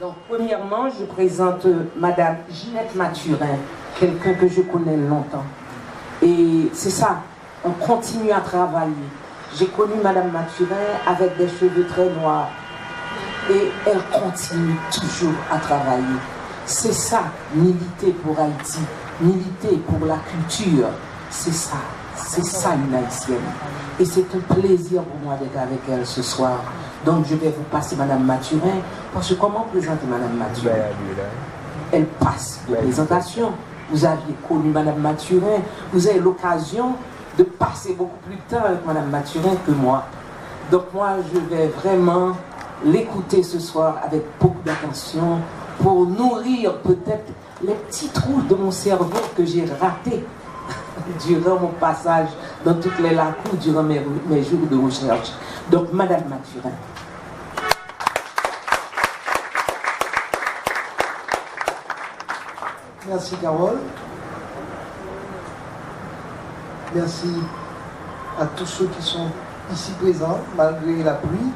Donc, premièrement, je présente Madame Ginette Mathurin, quelqu'un que je connais longtemps. Et c'est ça, on continue à travailler. J'ai connu Madame Mathurin avec des cheveux très noirs. Et elle continue toujours à travailler. C'est ça, militer pour Haïti, militer pour la culture. C'est ça une Haïtienne. Et c'est un plaisir pour moi d'être avec elle ce soir. Donc je vais vous passer Madame Mathurin, parce que comment présenter Madame Mathurin? Elle passe de présentation. Vous aviez connu Madame Mathurin, vous avez l'occasion de passer beaucoup plus de temps avec Madame Mathurin que moi. Donc moi je vais vraiment l'écouter ce soir avec beaucoup d'attention pour nourrir peut-être les petits trous de mon cerveau que j'ai ratés durant mon passage dans toutes les lacunes durant mes jours de recherche. Donc Madame Mathurin. Merci Carole. Merci à tous ceux qui sont ici présents malgré la pluie.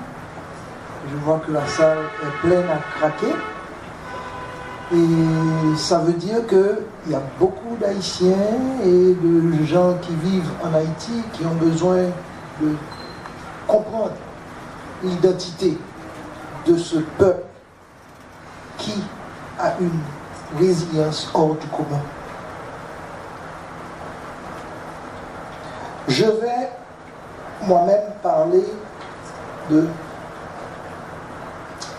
Je vois que la salle est pleine à craquer. Et ça veut dire qu'il y a beaucoup d'Haïtiens et de gens qui vivent en Haïti qui ont besoin de comprendre l'identité de ce peuple qui a une résilience hors du commun. Je vais moi-même parler de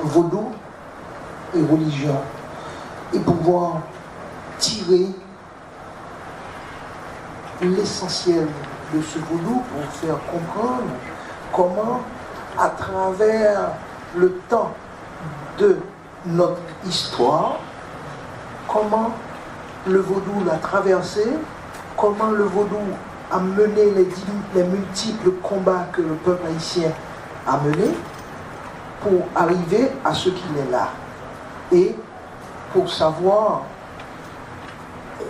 vaudou et religion et pouvoir tirer l'essentiel de ce vaudou pour faire comprendre comment, à travers le temps de notre histoire, comment le vaudou l'a traversé, comment le vaudou a mené les multiples combats que le peuple haïtien a menés pour arriver à ce qu'il est là. Et pour savoir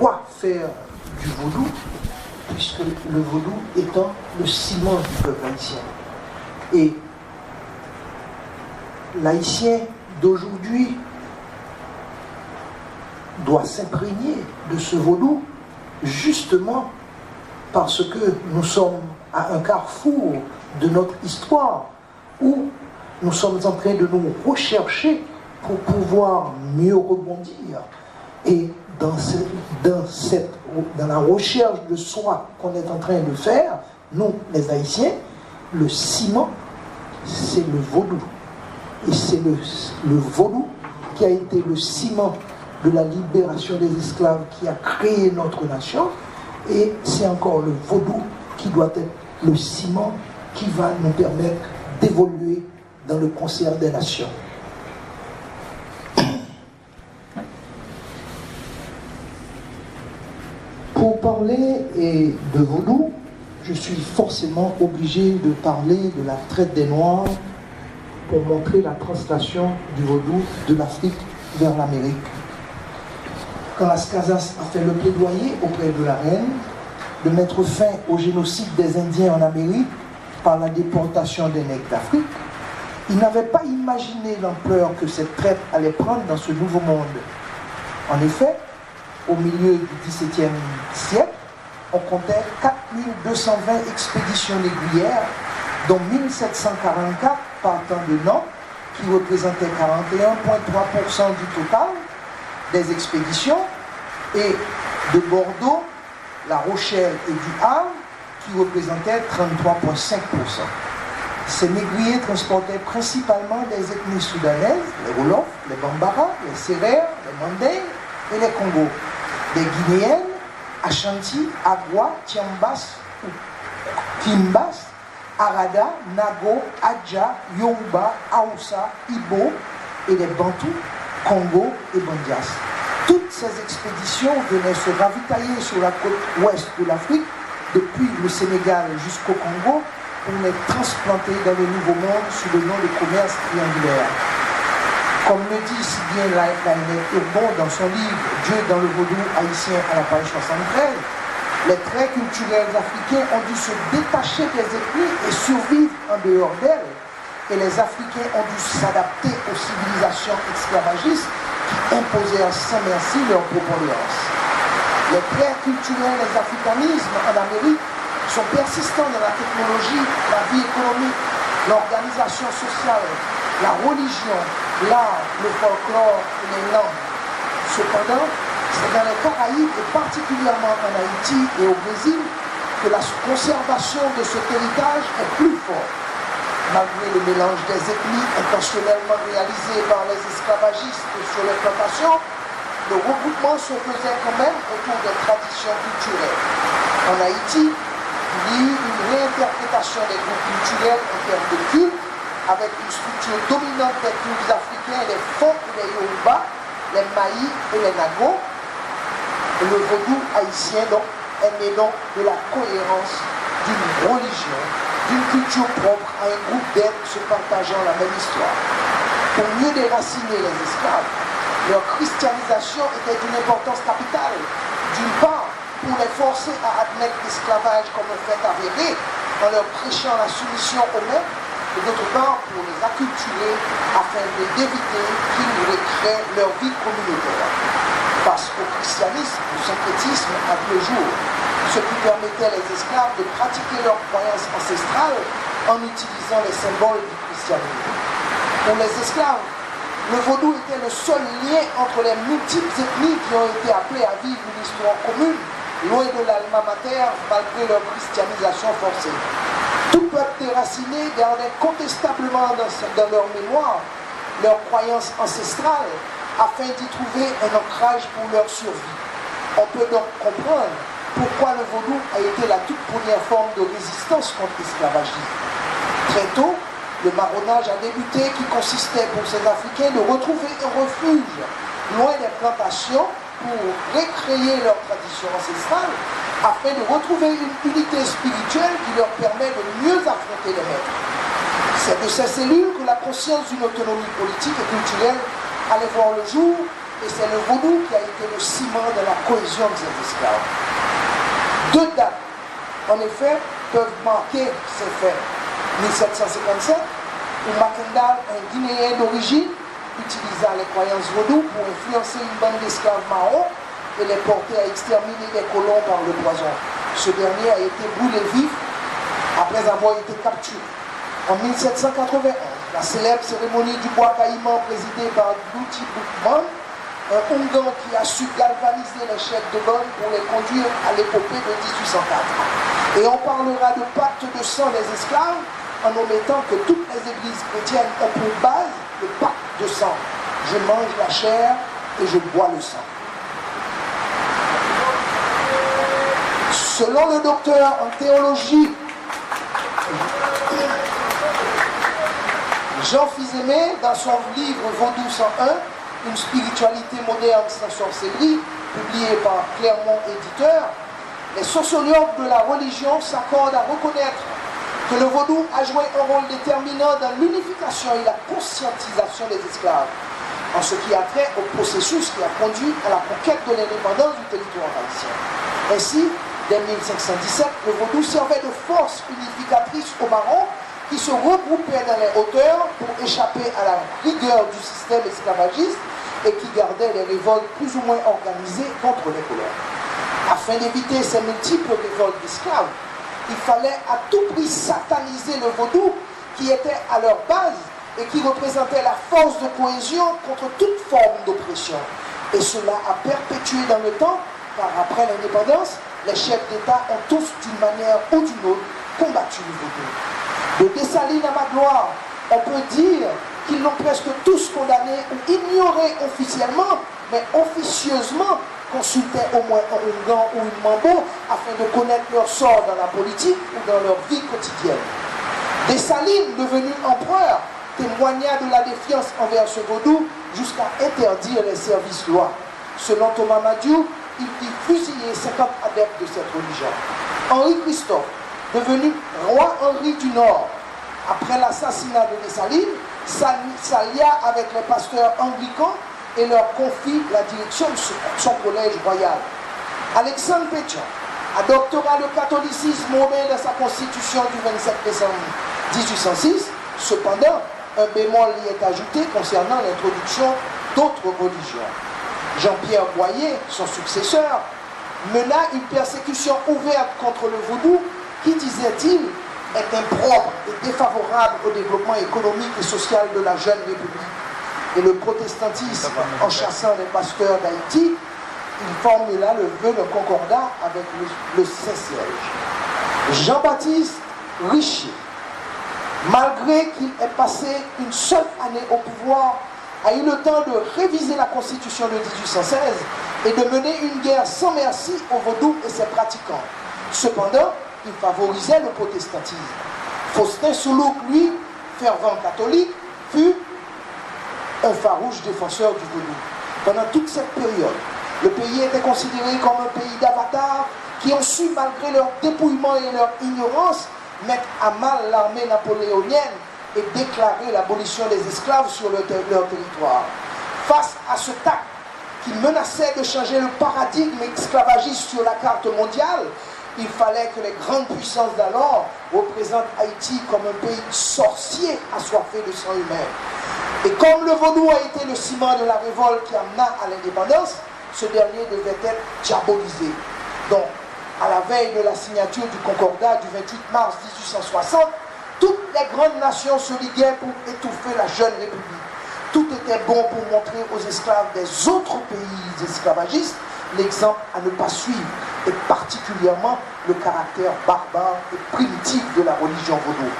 quoi faire du vaudou, puisque le vaudou étant le ciment du peuple haïtien. Et l'haïtien d'aujourd'hui doit s'imprégner de ce vaudou justement parce que nous sommes à un carrefour de notre histoire où nous sommes en train de nous rechercher pour pouvoir mieux rebondir. Et dans la recherche de soi qu'on est en train de faire, nous, les Haïtiens, le ciment, c'est le vaudou. Et c'est le vaudou qui a été le ciment de la libération des esclaves qui a créé notre nation. Et c'est encore le vaudou qui doit être le ciment qui va nous permettre d'évoluer dans le concert des nations. Pour parler de vaudou, je suis forcément obligé de parler de la traite des Noirs pour montrer la translation du vaudou de l'Afrique vers l'Amérique. Quand Las Casas a fait le plaidoyer auprès de la reine de mettre fin au génocide des Indiens en Amérique par la déportation des nègres d'Afrique, il n'avait pas imaginé l'ampleur que cette traite allait prendre dans ce nouveau monde. En effet, au milieu du XVIIe siècle, on comptait 4220 expéditions négrières, dont 1744 partant de Nantes, qui représentaient 41,3% du total des expéditions, et de Bordeaux, La Rochelle et du Havre, qui représentaient 33,5%. Ces négriers transportaient principalement des ethnies soudanaises, les Wolofs, les Bambara, les Sérères, les Mandés et les Congos, des Guinéennes, Ashanti, Agua, Tiambas, Timbas, Arada, Nago, Adja, Yoruba, Aoussa, Ibo et les Bantous, Congo et Bandias. Toutes ces expéditions venaient se ravitailler sur la côte ouest de l'Afrique, depuis le Sénégal jusqu'au Congo, pour les transplanter dans le Nouveau Monde sous le nom de commerce triangulaire. Comme le dit si bien Laënnec Urbon dans son livre « Dieu dans le vaudou haïtien » à la page 73, les traits culturels africains ont dû se détacher des ethnies et survivre en dehors d'elles, et les Africains ont dû s'adapter aux civilisations esclavagistes qui imposèrent sans merci leur prépondérance. Les traits culturels des africanismes en Amérique sont persistants dans la technologie, la vie économique, l'organisation sociale, la religion, l'art, le folklore et les langues. Cependant, c'est dans les Caraïbes et particulièrement en Haïti et au Brésil que la conservation de cet héritage est plus forte. Malgré le mélange des ethnies intentionnellement réalisé par les esclavagistes sur les plantations, le regroupement se faisait quand même autour des traditions culturelles. En Haïti, il y eut une réinterprétation des groupes culturels en termes de culte, avec une structure dominante des cultes africains, les Fon et les Yoruba, les Maïs et les Nagos. Et le vaudou haïtien donc, est né donc de la cohérence d'une religion, d'une culture propre à un groupe d'êtres se partageant la même histoire. Pour mieux déraciner les esclaves, leur christianisation était d'une importance capitale. D'une part, pour les forcer à admettre l'esclavage comme un fait avéré, en leur prêchant la soumission aux maîtres, et d'autre part, pour les acculturer afin d'éviter qu'ils recréent leur vie communautaire. Face au christianisme, au syncrétisme à deux jours, ce qui permettait les esclaves de pratiquer leurs croyances ancestrales en utilisant les symboles du christianisme. Pour les esclaves, le vaudou était le seul lien entre les multiples ethnies qui ont été appelées à vivre une histoire commune, loin de l'alma mater, malgré leur christianisation forcée. Tout peuple déraciné gardait contestablement dans leur mémoire leurs croyances ancestrales afin d'y trouver un ancrage pour leur survie. On peut donc comprendre pourquoi le vaudou a été la toute première forme de résistance contre l'esclavagisme. Très tôt, le marronnage a débuté qui consistait pour ces Africains de retrouver un refuge loin des plantations pour recréer leur tradition ancestrale afin de retrouver une unité spirituelle qui leur permet de mieux affronter les maîtres. C'est de ces cellules que la conscience d'une autonomie politique et culturelle allait voir le jour, et c'est le vaudou qui a été le ciment de la cohésion de ces esclaves. Deux dates, en effet, peuvent marquer ces faits. 1757, où Macandal, un Guinéen d'origine, utilisa les croyances vaudou pour influencer une bande d'esclaves marrons et les porter à exterminer les colons par le poison. Ce dernier a été brûlé vif après avoir été capturé. En 1791, la célèbre cérémonie du bois caïman présidée par Louti Boukman, un Ongan qui a su galvaniser les chefs de bande pour les conduire à l'épopée de 1804. Et on parlera de pacte de sang des esclaves en omettant que toutes les églises chrétiennes ont pour base le pacte de sang. Je mange la chair et je bois le sang. Selon le docteur en théologie Jean Fils-Aimé, dans son livre Vaudou 101, une spiritualité moderne sans sorcellerie, publié par Clermont Éditeur, les sociologues de la religion s'accordent à reconnaître que le vaudou a joué un rôle déterminant dans l'unification et la conscientisation des esclaves, en ce qui a trait au processus qui a conduit à la conquête de l'indépendance du territoire haïtien. Ainsi, dès 1517, le vaudou servait de force unificatrice aux marrons qui se regroupaient dans les hauteurs pour échapper à la rigueur du système esclavagiste et qui gardaient les révoltes plus ou moins organisées contre les colons. Afin d'éviter ces multiples révoltes d'esclaves, il fallait à tout prix sataniser le vaudou qui était à leur base et qui représentait la force de cohésion contre toute forme d'oppression. Et cela a perpétué dans le temps, car après l'indépendance, les chefs d'État ont tous, d'une manière ou d'une autre, combattu le vaudou. De Dessalines à Magloire, on peut dire qu'ils l'ont presque tous condamné ou ignoré officiellement, mais officieusement consultaient au moins un Ongan ou une Mambo afin de connaître leur sort dans la politique ou dans leur vie quotidienne. Dessalines, devenu empereur, témoigna de la défiance envers ce vaudou jusqu'à interdire les services lois. Selon Thomas Madiou, il fit fusiller 50 adeptes de cette religion. Henri Christophe, devenu roi Henri du Nord, après l'assassinat de Dessalines, s'allia avec les pasteurs anglicans et leur confie la direction de son collège royal. Alexandre Pétion adoptera le catholicisme romain dans sa constitution du 27 décembre 1806 Cependant, un bémol y est ajouté concernant l'introduction d'autres religions. Jean-Pierre Boyer, son successeur, mena une persécution ouverte contre le vaudou qui, disait-il, est impropre et défavorable au développement économique et social de la jeune République. Et le protestantisme, en chassant les pasteurs d'Haïti, il formula le vœu de concordat avec le Saint-Siège. Jean-Baptiste Richer, malgré qu'il ait passé une seule année au pouvoir, a eu le temps de réviser la Constitution de 1816 et de mener une guerre sans merci au vaudou et ses pratiquants. Cependant, il favorisait le protestantisme. Faustin Soulouque, lui, fervent catholique, fut un farouche défenseur du vaudou. Pendant toute cette période, le pays était considéré comme un pays d'avatars qui ont su, malgré leur dépouillement et leur ignorance, mettre à mal l'armée napoléonienne et déclarer l'abolition des esclaves sur leur territoire. Face à ce acte qui menaçait de changer le paradigme esclavagiste sur la carte mondiale, il fallait que les grandes puissances d'alors représentent Haïti comme un pays sorcier assoiffé de sang humain. Et comme le vaudou a été le ciment de la révolte qui amena à l'indépendance, ce dernier devait être diabolisé. Donc, à la veille de la signature du Concordat du 28 mars 1860, toutes les grandes nations se liguaient pour étouffer la jeune République. Tout était bon pour montrer aux esclaves des autres pays esclavagistes l'exemple à ne pas suivre, et particulièrement le caractère barbare et primitif de la religion vaudou.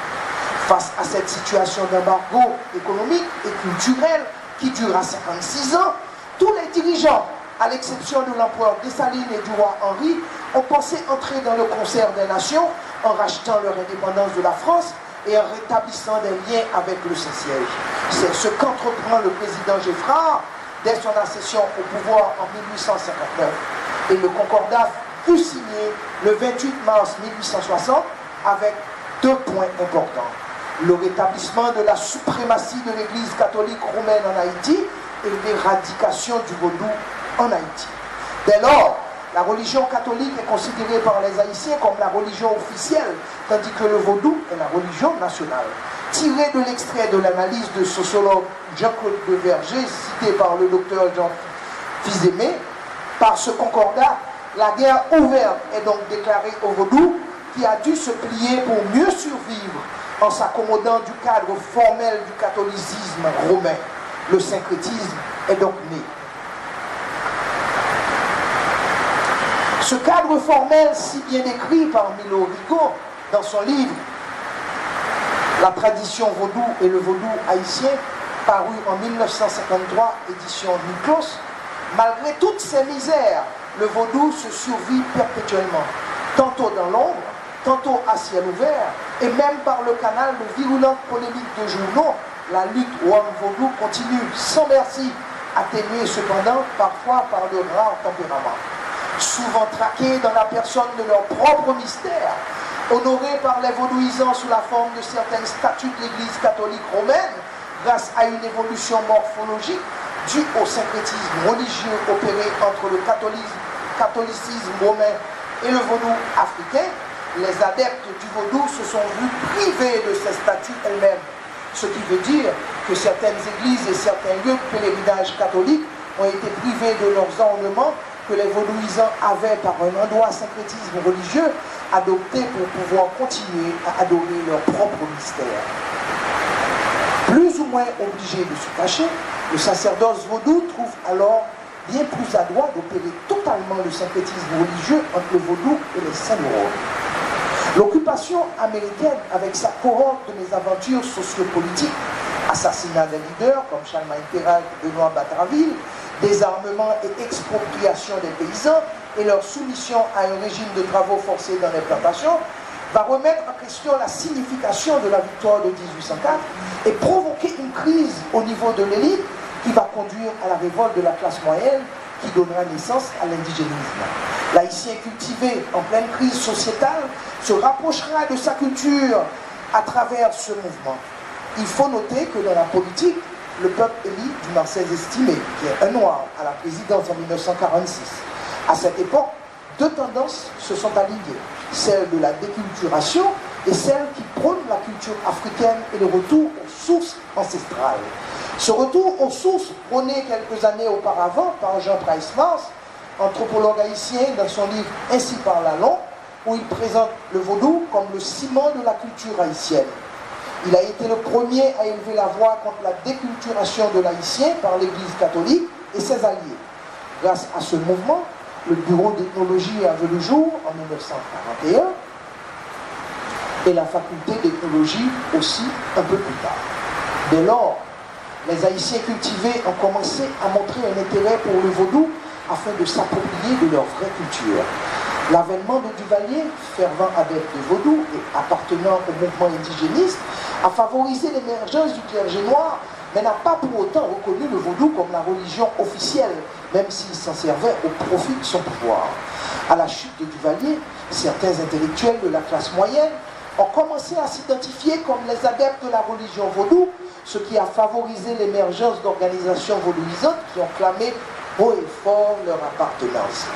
Face à cette situation d'embargo économique et culturel qui dura 56 ans, tous les dirigeants, à l'exception de l'empereur Dessalines et du roi Henri, ont pensé entrer dans le concert des nations en rachetant leur indépendance de la France et en rétablissant des liens avec le Saint-Siège. C'est ce qu'entreprend le président Geffrard dès son accession au pouvoir en 1859. Et le Concordat fut signé le 28 mars 1860 avec deux points importants. Le rétablissement de la suprématie de l'Église catholique romaine en Haïti et l'éradication du vaudou en Haïti. Dès lors, la religion catholique est considérée par les Haïtiens comme la religion officielle, tandis que le vaudou est la religion nationale. Tiré de l'extrait de l'analyse de sociologue Jean-Claude Deverger, cité par le docteur Jean Fils-Aimé, par ce concordat, la guerre ouverte est donc déclarée au vaudou, qui a dû se plier pour mieux survivre en s'accommodant du cadre formel du catholicisme romain. Le syncrétisme est donc né. Ce cadre formel, si bien décrit par Milo Rigaud dans son livre La tradition vaudou et le vaudou haïtien, paru en 1953, édition Miklos, malgré toutes ces misères, le vaudou se survit perpétuellement, tantôt dans l'ombre, tantôt à ciel ouvert, et même par le canal de virulentes polémiques de journaux. La lutte Ouam-Vaudou continue sans merci, atténuée cependant parfois par de rares tempéraments. Souvent traqués dans la personne de leur propre mystère, honorés par les vaudouisants sous la forme de certaines statues de l'Église catholique romaine, grâce à une évolution morphologique due au syncrétisme religieux opéré entre le catholicisme romain et le vaudou africain, les adeptes du vaudou se sont vus privés de ces statues elles-mêmes. Ce qui veut dire que certaines églises et certains lieux de pèlerinage catholique ont été privés de leurs ornements que les vaudouisants avaient par un endroit syncrétisme religieux adopté pour pouvoir continuer à adorer leur propre mystère. Plus ou moins obligé de se cacher, le sacerdoce vaudou trouve alors bien plus adroit d'opérer totalement le syncrétisme religieux entre le vaudou et les samouraïs. L'occupation américaine, avec sa cohorte de mésaventures sociopolitiques, assassinat des leaders comme Charlemagne Péral et Benoît Batraville, désarmement et expropriation des paysans et leur soumission à un régime de travaux forcés dans les plantations, va remettre en question la signification de la victoire de 1804 et provoquer une crise au niveau de l'élite qui va conduire à la révolte de la classe moyenne qui donnera naissance à l'indigénisme. L'haïtien cultivé en pleine crise sociétale se rapprochera de sa culture à travers ce mouvement. Il faut noter que dans la politique, le peuple élit du Marseille estimé, qui est un noir, à la présidence en 1946. À cette époque, deux tendances se sont alignées. Celle de la déculturation et celle qui prône la culture africaine et le retour aux sources ancestrales. Ce retour aux sources prôné quelques années auparavant par Jean Price-Mars, anthropologue haïtien, dans son livre « Ainsi parle-t-on », où il présente le vaudou comme le ciment de la culture haïtienne. Il a été le premier à élever la voix contre la déculturation de l'haïtien par l'Église catholique et ses alliés. Grâce à ce mouvement, le bureau d'ethnologie a vu le jour en 1941 et la faculté d'ethnologie aussi un peu plus tard. Dès lors, les Haïtiens cultivés ont commencé à montrer un intérêt pour le vaudou afin de s'approprier de leur vraie culture. L'avènement de Duvalier, fervent adepte de vaudou et appartenant au mouvement indigéniste, a favorisé l'émergence du clergé noir, mais n'a pas pour autant reconnu le vaudou comme la religion officielle, même s'il s'en servait au profit de son pouvoir. À la chute de Duvalier, certains intellectuels de la classe moyenne ont commencé à s'identifier comme les adeptes de la religion vaudou, ce qui a favorisé l'émergence d'organisations vaudouisantes qui ont clamé haut et fort leur appartenance.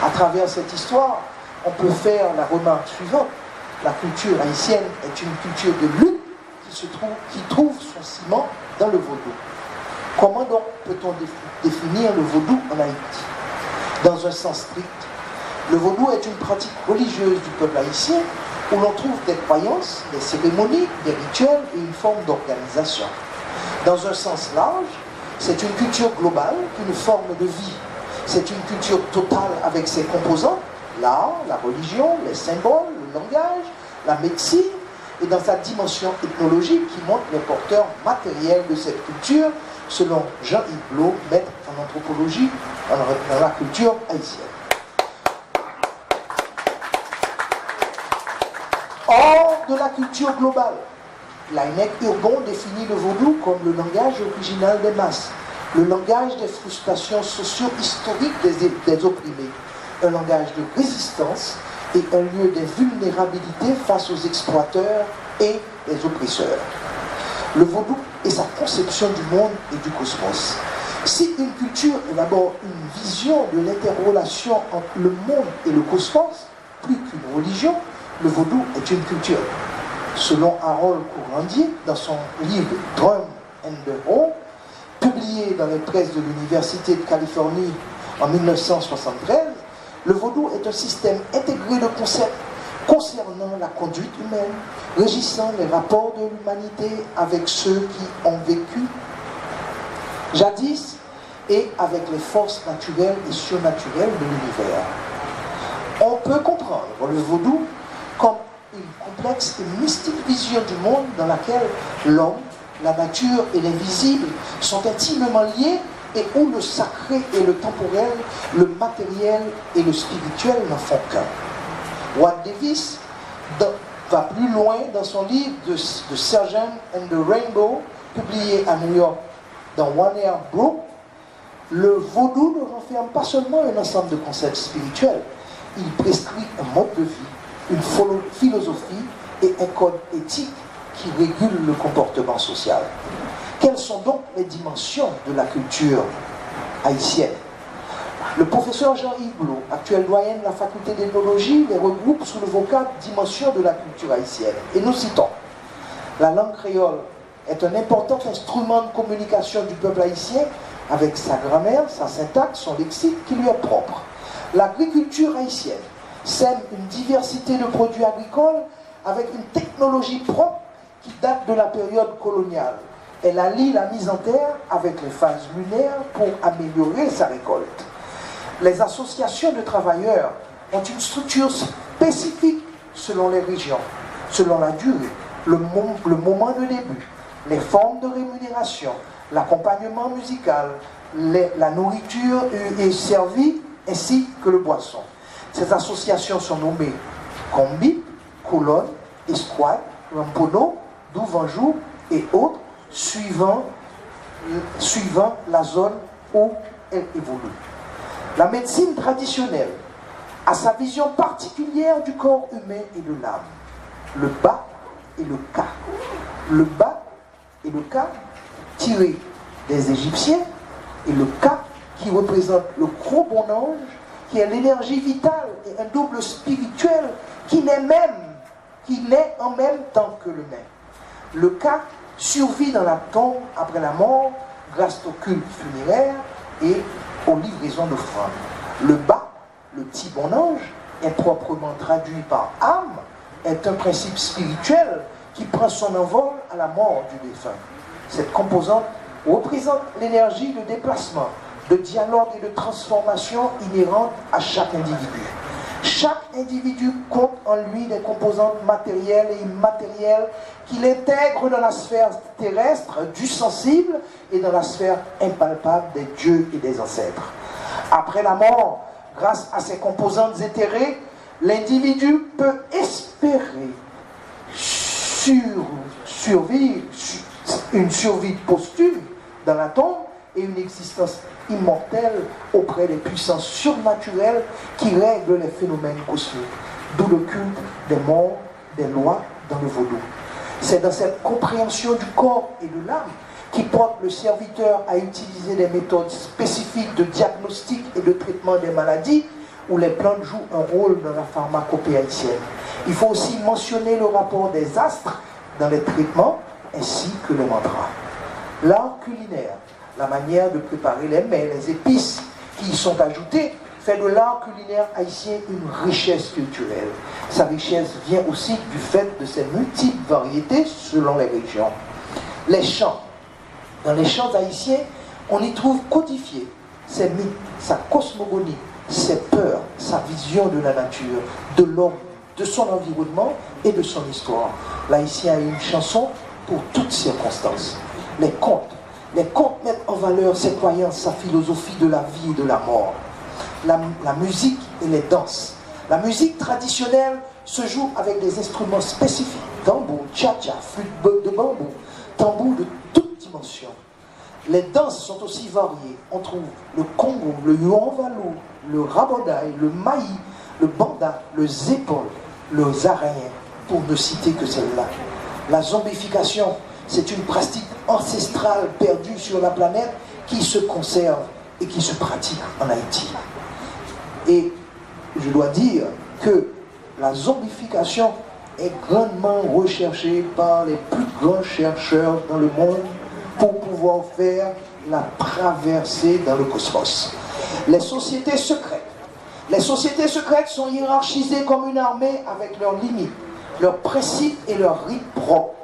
À travers cette histoire, on peut faire la remarque suivante. La culture haïtienne est une culture de lutte qui trouve son ciment dans le vaudou. Comment donc peut-on définir le vaudou en Haïti? Dans un sens strict, le vaudou est une pratique religieuse du peuple haïtien où l'on trouve des croyances, des cérémonies, des rituels et une forme d'organisation. Dans un sens large, c'est une culture globale, une forme de vie. C'est une culture totale avec ses composants, l'art, la religion, les symboles, le langage, la médecine, et dans sa dimension ethnologique qui montre les porteurs matériels de cette culture, selon Jean-Yves Blot, maître en anthropologie dans la culture haïtienne. Hors de la culture globale, Laënnec Urbon définit le vaudou comme le langage original des masses, le langage des frustrations socio-historiques des opprimés, un langage de résistance et un lieu de vulnérabilité face aux exploiteurs et les oppresseurs. Le vaudou est sa conception du monde et du cosmos. Si une culture est d'abord une vision de l'interrelation entre le monde et le cosmos, plus qu'une religion, le vaudou est une culture. Selon Harold Courandier, dans son livre Drum and the Hole, publié dans les presses de l'Université de Californie en 1973, le vaudou est un système intégré de concepts concernant la conduite humaine, régissant les rapports de l'humanité avec ceux qui ont vécu jadis et avec les forces naturelles et surnaturelles de l'univers. On peut comprendre le vaudou comme une complexe et mystique vision du monde dans laquelle l'homme, la nature et l'invisible sont intimement liés et où le sacré et le temporel, le matériel et le spirituel n'en font qu'un. Walt Davis va plus loin dans son livre The Sergeant and the Rainbow, publié à New York dans One Air Group. Le vaudou ne renferme pas seulement un ensemble de concepts spirituels, il prescrit un mode de vie, une philosophie et un code éthique qui régule le comportement social. Quelles sont donc les dimensions de la culture haïtienne? Le professeur Jean-Yves Blot, actuel doyen de la faculté d'ethnologie, les regroupe sous le vocable dimension de la culture haïtienne. Et nous citons: la langue créole est un important instrument de communication du peuple haïtien avec sa grammaire, sa syntaxe, son lexique qui lui est propre. L'agriculture haïtienne sème une diversité de produits agricoles avec une technologie propre qui date de la période coloniale. Elle allie la mise en terre avec les phases lunaires pour améliorer sa récolte. Les associations de travailleurs ont une structure spécifique selon les régions, selon la durée, le moment de début, les formes de rémunération, l'accompagnement musical, la nourriture est servie ainsi que le boisson. Ces associations sont nommées Combi, Colonne, Esquad, Rampono, Douvanjou et autres, suivant la zone où elle évolue. La médecine traditionnelle a sa vision particulière du corps humain et de l'âme. Le bas et le ka. Le bas et le ka tirés des Égyptiens et le ka qui représente le gros bon ange qui est l'énergie vitale et un double spirituel qui naît même qui naît en même temps que le mien. Le cas survit dans la tombe après la mort grâce au culte funéraire et aux livraisons d'offrandes. Le bas, le petit bon ange, improprement traduit par âme, est un principe spirituel qui prend son envol à la mort du défunt. Cette composante représente l'énergie de déplacement, de dialogue et de transformation inhérente à chaque individu. Chaque individu compte en lui des composantes matérielles et immatérielles qu'il intègre dans la sphère terrestre du sensible et dans la sphère impalpable des dieux et des ancêtres. Après la mort, grâce à ces composantes éthérées, l'individu peut espérer survivre une survie posthume dans la tombe et une existence immortelle auprès des puissances surnaturelles qui règlent les phénomènes cosmiques, d'où le culte des morts, des lois dans le vaudou. C'est dans cette compréhension du corps et de l'âme qui porte le serviteur à utiliser des méthodes spécifiques de diagnostic et de traitement des maladies où les plantes jouent un rôle dans la pharmacopée haïtienne. Il faut aussi mentionner le rapport des astres dans les traitements ainsi que les mantras. L'art culinaire, la manière de préparer les mets, les épices qui y sont ajoutées, fait de l'art culinaire haïtien une richesse culturelle. Sa richesse vient aussi du fait de ses multiples variétés selon les régions. Les chants. Dans les chants haïtiens, on y trouve codifié ses mythes, sa cosmogonie, ses peurs, sa vision de la nature, de l'homme, de son environnement et de son histoire. L'haïtien a une chanson pour toutes circonstances. Les contes mettent en valeur ses croyances, sa philosophie de la vie et de la mort. La musique et les danses. La musique traditionnelle se joue avec des instruments spécifiques, tambour, tcha-tcha, flûte de bambou, tambour de toute dimension. Les danses sont aussi variées. On trouve le Congo, le Yuan-Valou, le Rabodaï, le Maï, le Banda, le Zépol, le Zarayen, pour ne citer que celle-là. La zombification, c'est une pratique ancestrale perdue sur la planète qui se conserve et qui se pratique en Haïti. Et je dois dire que la zombification est grandement recherchée par les plus grands chercheurs dans le monde pour pouvoir faire la traversée dans le cosmos. Les sociétés secrètes. Les sociétés secrètes sont hiérarchisées comme une armée avec leurs limites, leurs principes et leurs rites propres.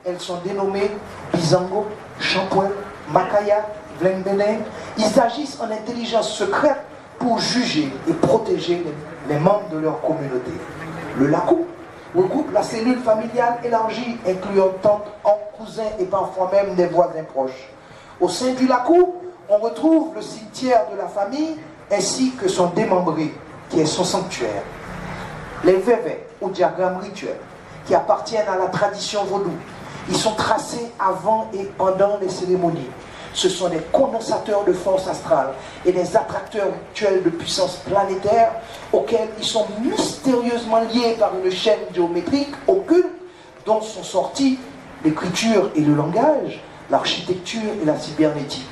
Elles sont dénommées Bizango, Champoin, Makaya, Vlengbenen. Ils agissent en intelligence secrète pour juger et protéger les membres de leur communauté. Le Lakou regroupe la cellule familiale élargie, incluant tantes, oncles, cousins et parfois même des voisins proches. Au sein du Lakou, on retrouve le cimetière de la famille ainsi que son démembré, qui est son sanctuaire. Les vévés, au diagramme rituel, qui appartiennent à la tradition vaudou, ils sont tracés avant et pendant les cérémonies. Ce sont des condensateurs de force astrale et des attracteurs rituels de puissance planétaire auxquels ils sont mystérieusement liés par une chaîne géométrique occulte dont sont sortis l'écriture et le langage, l'architecture et la cybernétique.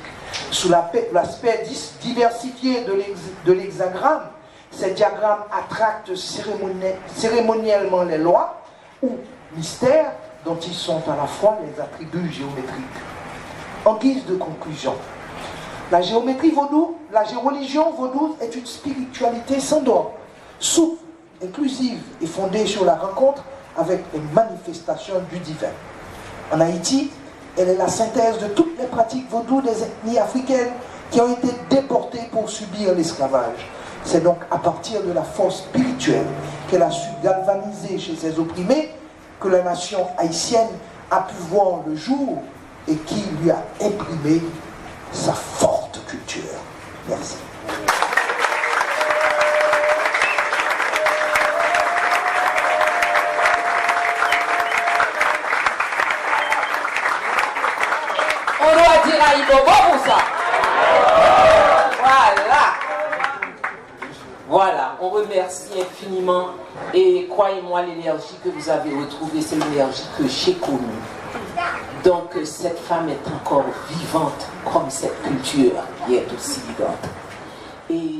Sous l'aspect diversifié de l'hexagramme, ces diagrammes attractent cérémoniellement les lois ou mystères dont ils sont à la fois les attributs géométriques. En guise de conclusion, la géométrie vaudou, la religion vaudou est une spiritualité sans dogme, souple, inclusive et fondée sur la rencontre avec les manifestations du divin. En Haïti, elle est la synthèse de toutes les pratiques vaudou des ethnies africaines qui ont été déportées pour subir l'esclavage. C'est donc à partir de la force spirituelle qu'elle a su galvaniser chez ses opprimés que la nation haïtienne a pu voir le jour et qui lui a imprimé sa forte culture. Merci. On doit dire à Ibobo pour ça. Voilà, on remercie infiniment et croyez-moi, l'énergie que vous avez retrouvée, c'est l'énergie que j'ai connue. Donc cette femme est encore vivante comme cette culture qui est aussi vivante. Et